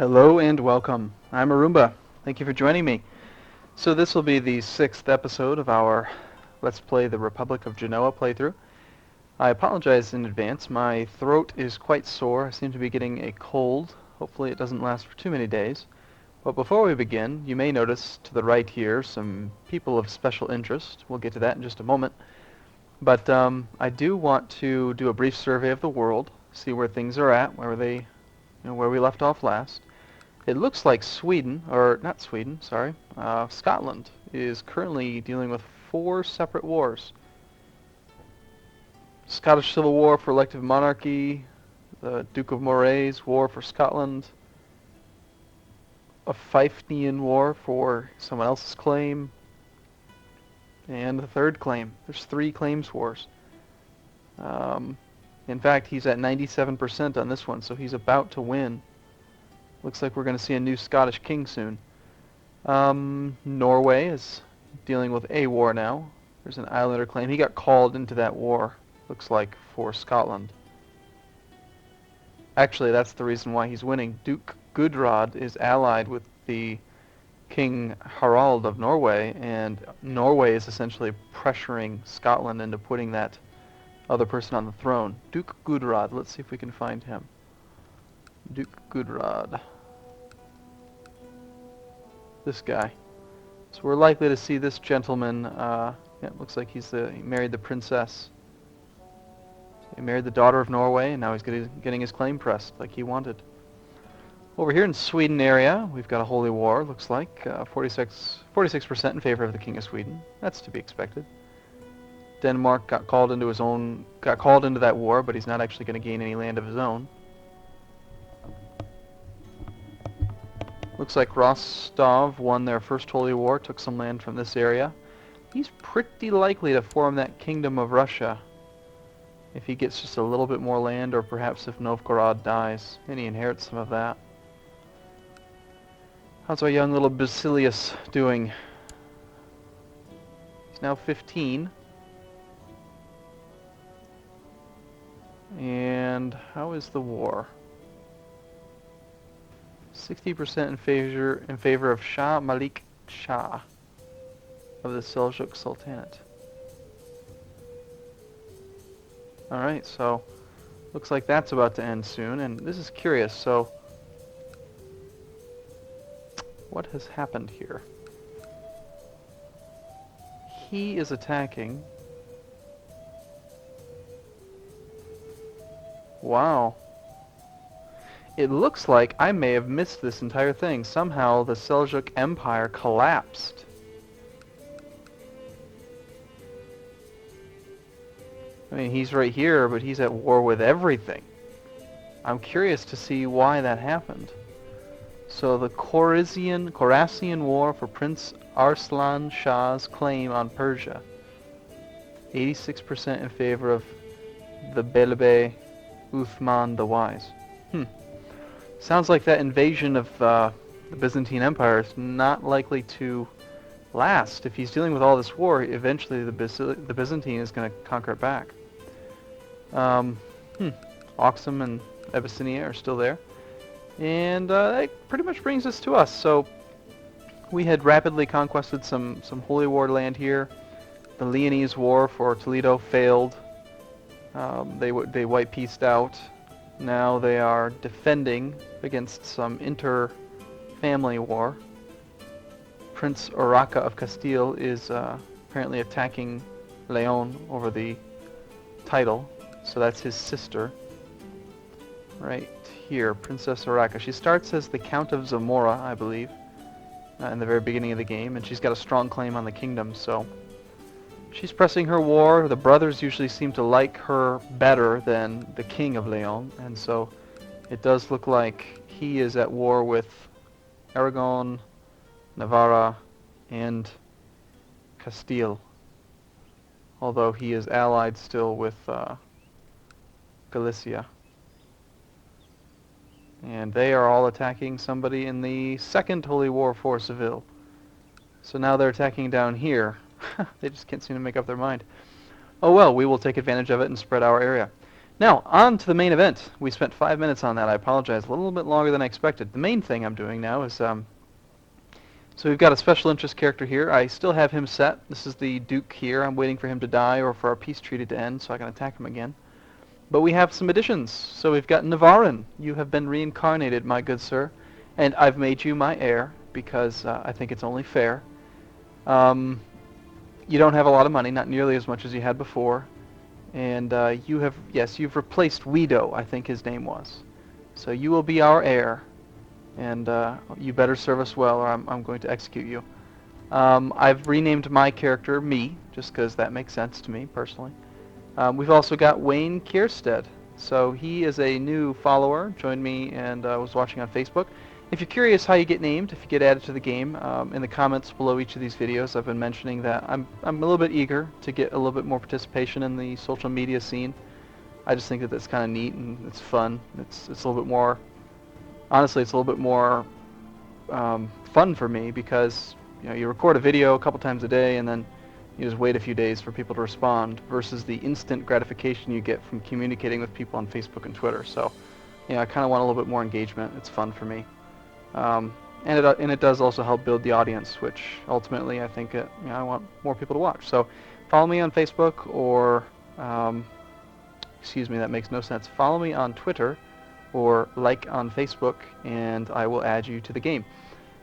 Hello and welcome. I'm Arumba. Thank you for joining me. So this will be the 6th episode of our Let's Play the Republic of Genoa playthrough. I apologize in advance. My throat is quite sore. I seem to be getting a cold. Hopefully it doesn't last for too many days. But before we begin, you may notice to the right here some people of special interest. We'll get to that in just a moment. But I do want to do a brief survey of the world, see where things are at, where we left off last. It looks like Sweden, or not Sweden, sorry, Scotland is currently dealing with 4 separate wars. Scottish Civil War for elective monarchy, the Duke of Moray's War for Scotland, a Fifenean War for someone else's claim, and the third claim. There's 3 claims wars. In fact, he's at 97% on this one, so he's about to win. Looks like we're going to see a new Scottish king soon. Norway is dealing with a war now. There's an islander claim. He got called into that war, looks like, for Scotland. Actually, that's the reason why he's winning. Duke Gudrod is allied with the King Harald of Norway, and Norway is essentially pressuring Scotland into putting that other person on the throne. Duke Gudrod. Let's see if we can find him. Duke Gudrod. This guy. So we're likely to see this gentleman. Yeah, it looks like he married the princess. So he married the daughter of Norway, and now he's getting his claim pressed like he wanted. Over here in Sweden area, we've got a holy war. Looks like 46% in favor of the King of Sweden. That's to be expected. Denmark got called into that war, but he's not actually going to gain any land of his own. Looks like Rostov won their first holy war, took some land from this area. He's pretty likely to form that Kingdom of Russia if he gets just a little bit more land, or perhaps if Novgorod dies and he inherits some of that. How's our young little Basilius doing? He's now 15. And how is the war? 60% in favor of Shah Malik Shah of the Seljuk Sultanate. Alright, so looks like that's about to end soon, and this is curious. So what has happened here? He is attacking. Wow. It looks like I may have missed this entire thing. Somehow the Seljuk Empire collapsed. I mean, he's right here, but he's at war with everything. I'm curious to see why that happened. So the Khorassan War for Prince Arslan Shah's claim on Persia. 86% in favor of the Belebe Uthman the Wise. Sounds like that invasion of the Byzantine Empire is not likely to last. If he's dealing with all this war, eventually the Byzantine is going to conquer it back. Oxum and Abyssinia are still there. And that pretty much brings us to us. So we had rapidly conquested some holy war land here. The Leonese War for Toledo failed. They white-pieced out. Now they are defending against some inter-family war. Prince Urraca of Castile is apparently attacking Leon over the title, so that's his sister. Right here, Princess Urraca. She starts as the Count of Zamora, I believe, in the very beginning of the game, and she's got a strong claim on the kingdom, so she's pressing her war. The brothers usually seem to like her better than the King of Leon, and so it does look like he is at war with Aragon, Navarra, and Castile, although he is allied still with Galicia. And they are all attacking somebody in the Second Holy War for Seville. So now they're attacking down here. They just can't seem to make up their mind. Oh well, we will take advantage of it and spread our area. Now, on to the main event. We spent 5 minutes on that. I apologize. A little bit longer than I expected. The main thing I'm doing now is, so we've got a special interest character here. I still have him set. This is the Duke here. I'm waiting for him to die or for our peace treaty to end so I can attack him again. But we have some additions. So we've got Navarin. You have been reincarnated, my good sir. And I've made you my heir because I think it's only fair. You don't have a lot of money, not nearly as much as you had before. And you've replaced Guido, I think his name was. So you will be our heir. And you better serve us well or I'm going to execute you. I've renamed my character Me, just because that makes sense to me, personally. We've also got Wayne Kierstead. So he is a new follower, joined me and was watching on Facebook. If you're curious how you get named, if you get added to the game, in the comments below each of these videos I've been mentioning that I'm a little bit eager to get a little bit more participation in the social media scene. I just think that that's kind of neat and it's fun. It's a little bit more, honestly, it's a little bit more fun for me because you record a video a couple times a day and then you just wait a few days for people to respond versus the instant gratification you get from communicating with people on Facebook and Twitter. So, I kind of want a little bit more engagement. It's fun for me. And it does also help build the audience, which ultimately I think I want more people to watch. So follow me on Facebook or, excuse me, that makes no sense. Follow me on Twitter or like on Facebook, and I will add you to the game.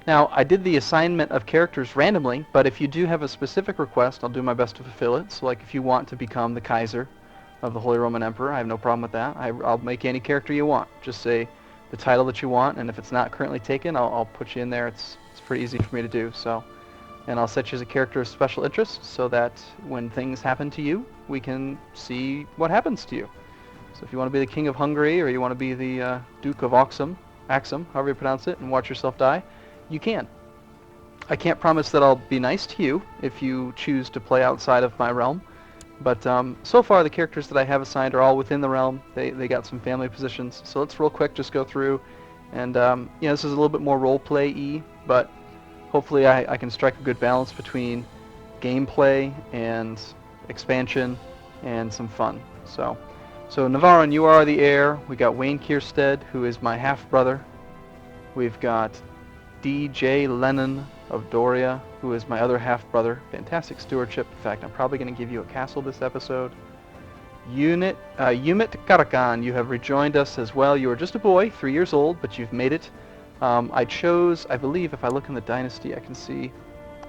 Now, I did the assignment of characters randomly, but if you do have a specific request, I'll do my best to fulfill it. So like if you want to become the Kaiser of the Holy Roman Emperor, I have no problem with that. I'll make any character you want. Just say the title that you want, and if it's not currently taken, I'll put you in there. It's pretty easy for me to do. So, and I'll set you as a character of special interest so that when things happen to you, we can see what happens to you. So if you want to be the King of Hungary or you want to be the Duke of Axum, however you pronounce it, and watch yourself die, you can. I can't promise that I'll be nice to you if you choose to play outside of my realm. But so far the characters that I have assigned are all within the realm. They got some family positions. So let's real quick just go through. And this is a little bit more roleplay-y, but hopefully I can strike a good balance between gameplay and expansion and some fun. So Navarin, you are the heir. We got Wayne Kierstead, who is my half-brother. We've got D.J. Lennon of Doria, who is my other half-brother. Fantastic stewardship. In fact, I'm probably going to give you a castle this episode. Umit Karakan, you have rejoined us as well. You are just a boy, 3 years old, but you've made it. I believe, if I look in the dynasty, I can see,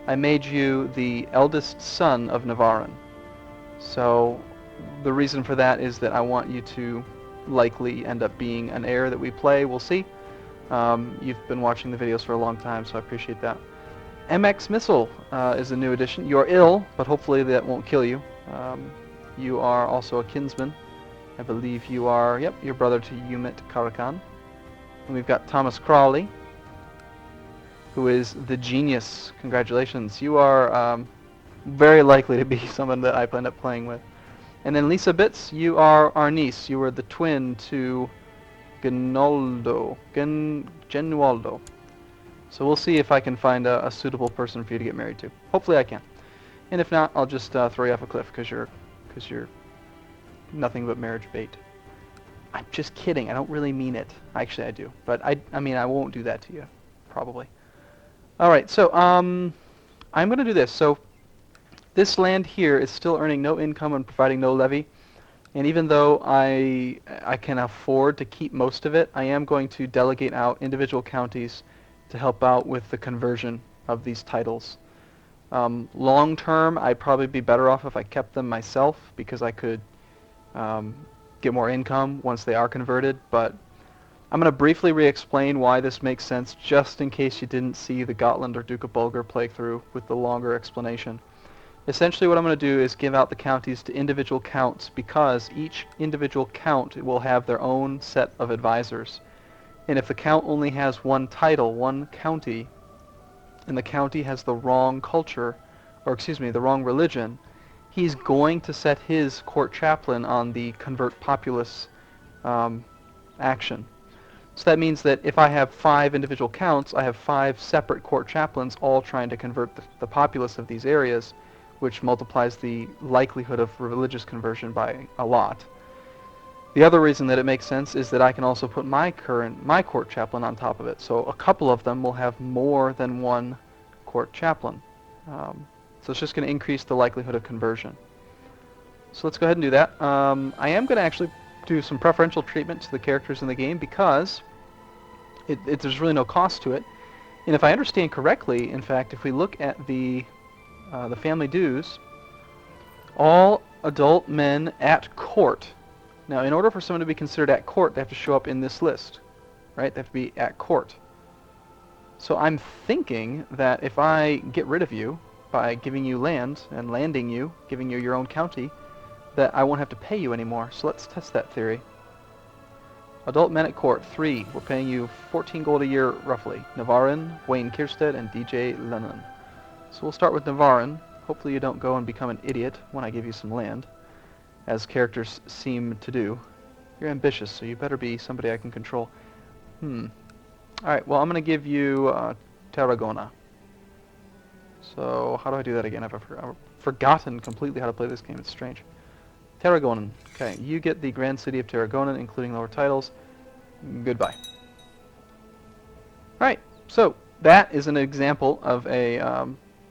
I made you the eldest son of Navarin. So the reason for that is that I want you to likely end up being an heir that we play. We'll see. You've been watching the videos for a long time, so I appreciate that. MX Missile is a new addition. You're ill, but hopefully that won't kill you. You are also a kinsman. I believe you are, your brother to Umit Karakan. And we've got Thomas Crawley, who is the genius. Congratulations. You are very likely to be someone that I end up playing with. And then Lisa Bitz, you are our niece. You were the twin to Genualdo. So we'll see if I can find a suitable person for you to get married to. Hopefully I can. And if not, I'll just throw you off a cliff because you're nothing but marriage bait. I'm just kidding. I don't really mean it. Actually, I do. But I mean, I won't do that to you, probably. All right. So I'm going to do this. So this land here is still earning no income and providing no levy. And even though I can afford to keep most of it, I am going to delegate out individual counties to help out with the conversion of these titles. Long term, I'd probably be better off if I kept them myself because I could get more income once they are converted. But I'm going to briefly re-explain why this makes sense just in case you didn't see the Gotland or Duke of Bulgar playthrough with the longer explanation. Essentially what I'm going to do is give out the counties to individual counts because each individual count will have their own set of advisors. And if the count only has one title, one county, and the county has the wrong culture, or excuse me, the wrong religion, he's going to set his court chaplain on the convert populace action. So that means that if I have 5 individual counts, I have 5 separate court chaplains all trying to convert the populace of these areas, which multiplies the likelihood of religious conversion by a lot. The other reason that it makes sense is that I can also put my court chaplain on top of it. So a couple of them will have more than one court chaplain. So it's just going to increase the likelihood of conversion. So let's go ahead and do that. I am going to actually do some preferential treatment to the characters in the game because there's really no cost to it. And if I understand correctly, in fact, if we look at the family dues, all adult men at court. Now, in order for someone to be considered at court, they have to show up in this list, right? They have to be at court. So I'm thinking that if I get rid of you by giving you land and landing you, giving you your own county, that I won't have to pay you anymore. So let's test that theory. Adult men at court, 3. We're paying you 14 gold a year, roughly. Navarin, Wayne Kierstead, and DJ Lennon. So we'll start with Navarin. Hopefully you don't go and become an idiot when I give you some land, as characters seem to do. You're ambitious, so you better be somebody I can control. Alright, well, I'm going to give you Tarragona. So how do I do that again? I've forgotten completely how to play this game. It's strange. Tarragonan. Okay, you get the Grand City of Tarragona, including lower titles. Goodbye. Alright, so that is an example of a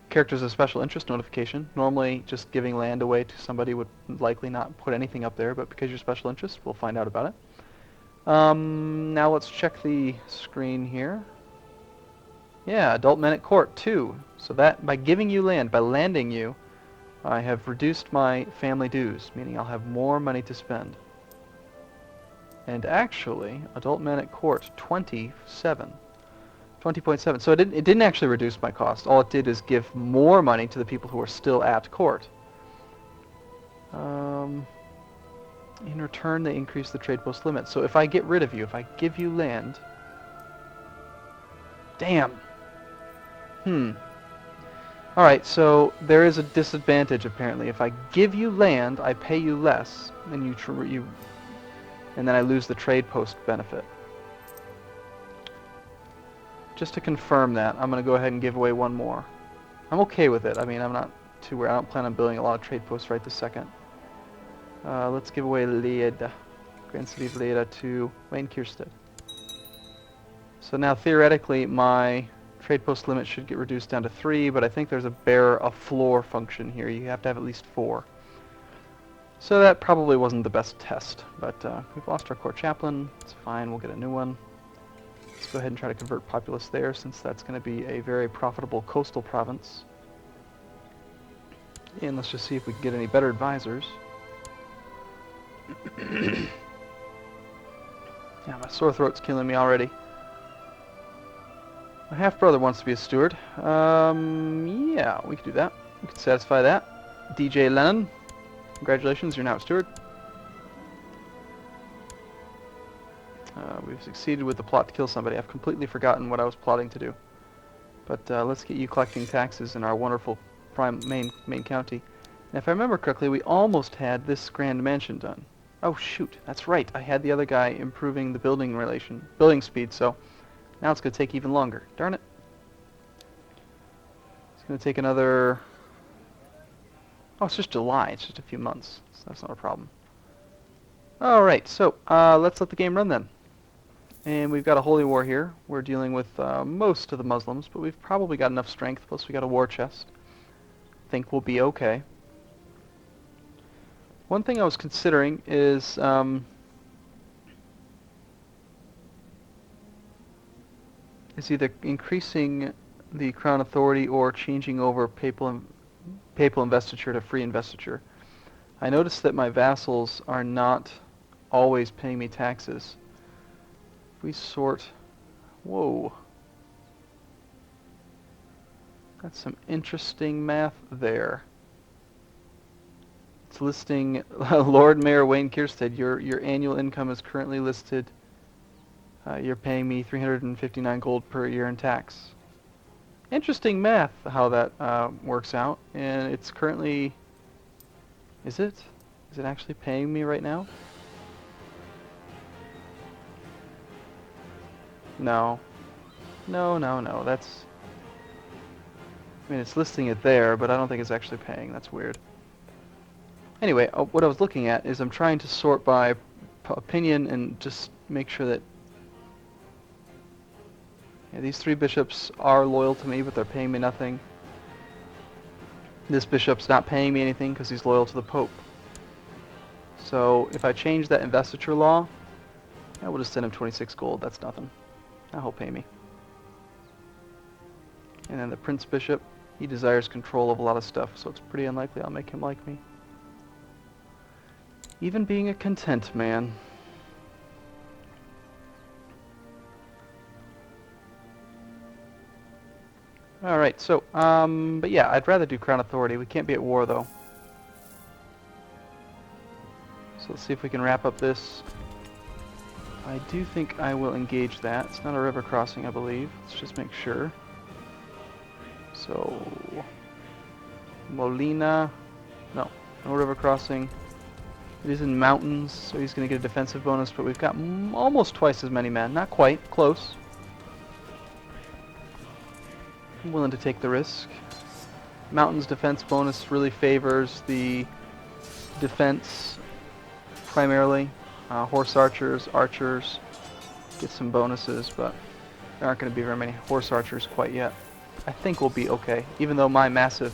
characters of special interest notification. Normally, just giving land away to somebody would likely not put anything up there, but because you're special interest, we'll find out about it. Now let's check the screen here. Yeah, adult men at court, 2. So that, by giving you land, by landing you, I have reduced my family dues, meaning I'll have more money to spend. And actually, adult men at court, 27. 20.7. So it didn't actually reduce my cost. All it did is give more money to the people who are still at court. In return, they increase the trade post limit. So if I get rid of you, if I give you land... Damn! Alright, so there is a disadvantage apparently. If I give you land, I pay you less, and and then I lose the trade post benefit. Just to confirm that, I'm going to go ahead and give away one more. I'm okay with it. I mean, I'm not too worried. I don't plan on building a lot of trade posts right this second. Let's give away Leda, Grand City of Leda, to Wayne Kierstead. So now theoretically my trade post limit should get reduced down to 3, but I think there's a floor function here. You have to have at least 4. So that probably wasn't the best test, but we've lost our court chaplain. It's fine, we'll get a new one. Let's go ahead and try to convert populace there, since that's going to be a very profitable coastal province. And let's just see if we can get any better advisors. Yeah, my sore throat's killing me already. My half-brother wants to be a steward. Yeah, we could do that. We could satisfy that. DJ Lennon, congratulations, you're now a steward. We've succeeded with the plot to kill somebody. I've completely forgotten what I was plotting to do. But let's get you collecting taxes in our wonderful main county. And if I remember correctly, we almost had this grand mansion done. Oh shoot, that's right. I had the other guy improving the building speed, so now it's going to take even longer. Darn it. It's going to take another... Oh, it's just July. It's just a few months. So that's not a problem. Alright, so let's let the game run then. And we've got a holy war here. We're dealing with most of the Muslims, but we've probably got enough strength, plus we got a war chest. Think we'll be okay. One thing I was considering is either increasing the crown authority or changing over papal investiture to free investiture. I noticed that my vassals are not always paying me taxes. If we sort... Whoa. That's some interesting math there. It's listing Lord Mayor Wayne Kierstead. Your annual income is currently listed. You're paying me 359 gold per year in tax. Interesting math, how that works out. And it's currently... Is it? Is it actually paying me right now? No. No. That's... I mean, it's listing it there, but I don't think it's actually paying. That's weird. Anyway, what I was looking at is I'm trying to sort by opinion and just make sure that these 3 bishops are loyal to me, but they're paying me nothing. This bishop's not paying me anything because he's loyal to the Pope. So if I change that investiture law, I will just send him 26 gold. That's nothing. Now he'll pay me. And then the Prince Bishop, he desires control of a lot of stuff, so it's pretty unlikely I'll make him like me. Even being a content man. Alright, so, but yeah, I'd rather do Crown Authority. We can't be at war, though. So let's see if we can wrap up this. I do think I will engage that. It's not a river crossing, I believe. Let's just make sure. So, Molina, no river crossing. It is in mountains, so he's going to get a defensive bonus, but we've got almost twice as many men. Not quite, close. I'm willing to take the risk. Mountains defense bonus really favors the defense primarily. Horse archers, get some bonuses, but there aren't going to be very many horse archers quite yet. I think we'll be okay, even though my massive...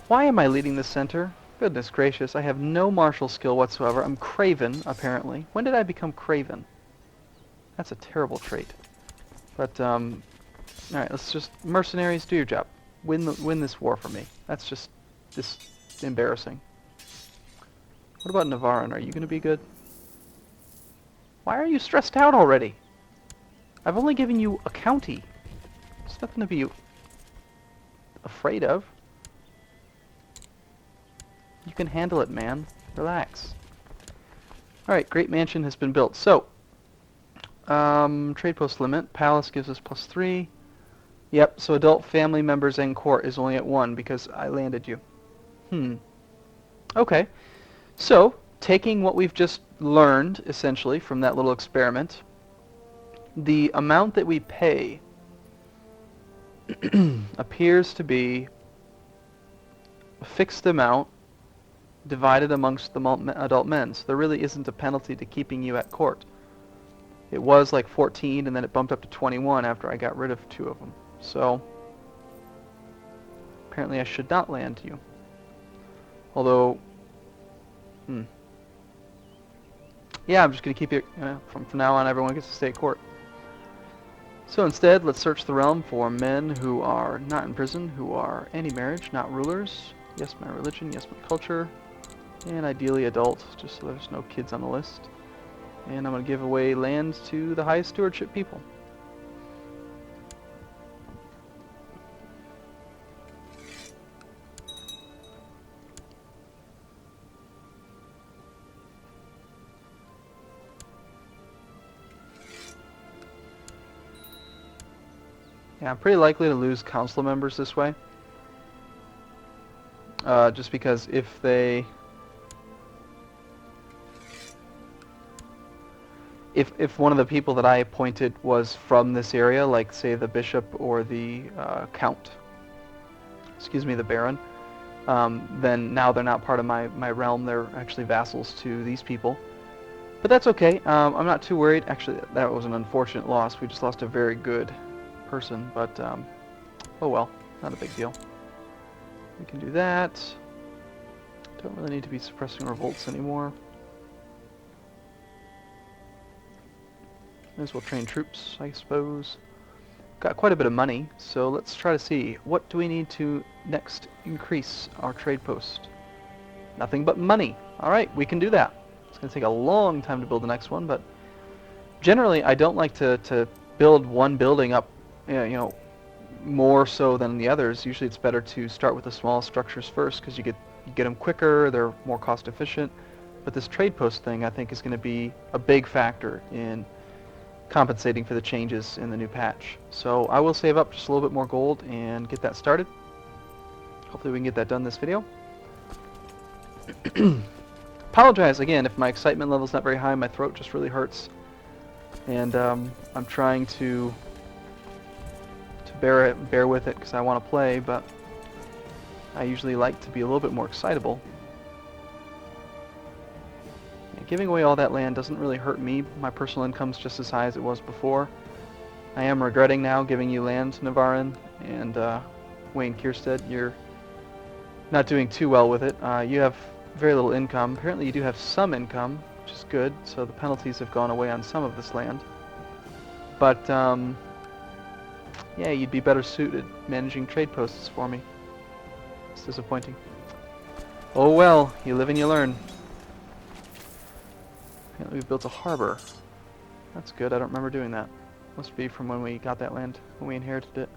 Why am I leading the center? Goodness gracious, I have no martial skill whatsoever. I'm craven, apparently. When did I become craven? That's a terrible trait. But, alright, let's just... Mercenaries, do your job. Win this war for me. That's just embarrassing. What about Navarran? Are you going to be good? Why are you stressed out already? I've only given you a county. There's nothing to be afraid of. You can handle it, man. Relax. Alright, Great Mansion has been built. So, trade post limit. Palace gives us +3. Yep, so adult family members and court is only at 1 because I landed you. Okay. So, taking what we've just learned, essentially, from that little experiment, the amount that we pay appears to be a fixed amount divided amongst the adult men. So there really isn't a penalty to keeping you at court. It was like 14, and then it bumped up to 21 after I got rid of 2 of them. So, apparently I should not land you. Although, yeah, I'm just going to keep it, from now on everyone gets to stay at court. So instead, let's search the realm for men who are not in prison, who are anti-marriage, not rulers. Yes, my religion, yes, my culture. And ideally adult, just so there's no kids on the list. And I'm going to give away lands to the highest stewardship people. Yeah, I'm pretty likely to lose council members this way. Just because if they... If one of the people that I appointed was from this area, like say the bishop or the count, the baron, then now they're not part of my realm. They're actually vassals to these people. But that's okay. I'm not too worried. Actually, that was an unfortunate loss. We just lost a very good person, but oh well, not a big deal. We can do that. Don't really need to be suppressing revolts anymore. May as well train troops, I suppose. Got quite a bit of money, so let's try to see. What do we need to next increase our trade post? Nothing but money. Alright, we can do that. It's going to take a long time to build the next one, but generally I don't like to build one building up, more so than the others. Usually it's better to start with the small structures first because you get them quicker, they're more cost efficient. But this trade post thing I think is going to be a big factor in compensating for the changes in the new patch. So I will save up just a little bit more gold and get that started. Hopefully we can get that done this video. Apologize again if my excitement level's not very high. My throat just really hurts, and I'm trying to bear with it because I want to play, but I usually like to be a little bit more excitable. giving away all that land doesn't really hurt me. My personal income's just as high as it was before. I am regretting now giving you land, Navarin, and Wayne Kierstead. You're not doing too well with it. You have very little income. Apparently you do have some income, which is good, so the penalties have gone away on some of this land. But, yeah, you'd be better suited managing trade posts for me. It's disappointing. Oh well, you live and you learn. Apparently we've built a harbor. That's good, I don't remember doing that. Must be from when we got that land, when we inherited it.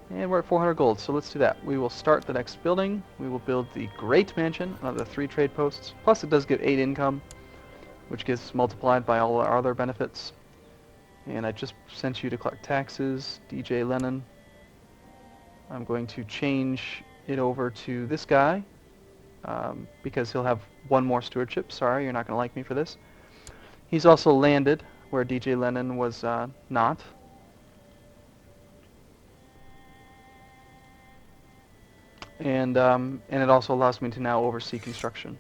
And we're at 400 gold, so let's do that. We will start the next building. We will build the Great Mansion, another 3 trade posts. Plus it does give 8 income, which gets multiplied by all our other benefits. And I just sent you to collect taxes, DJ Lennon. I'm going to change it over to this guy, because he'll have 1 more stewardship. Sorry, you're not going to like me for this. He's also landed where DJ Lennon was not. And it also allows me to now oversee construction,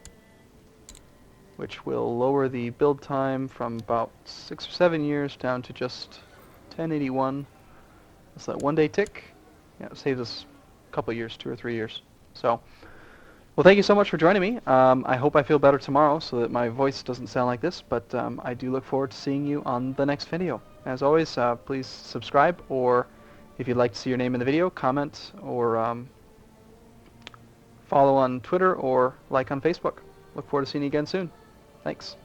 which will lower the build time from about 6 or 7 years down to just 1081. That's that 1 day tick. Yeah, it saves us a couple years, 2 or 3 years. So, well, thank you so much for joining me. I hope I feel better tomorrow so that my voice doesn't sound like this, but I do look forward to seeing you on the next video. As always, please subscribe, or if you'd like to see your name in the video, comment, or follow on Twitter, or like on Facebook. Look forward to seeing you again soon. Thanks.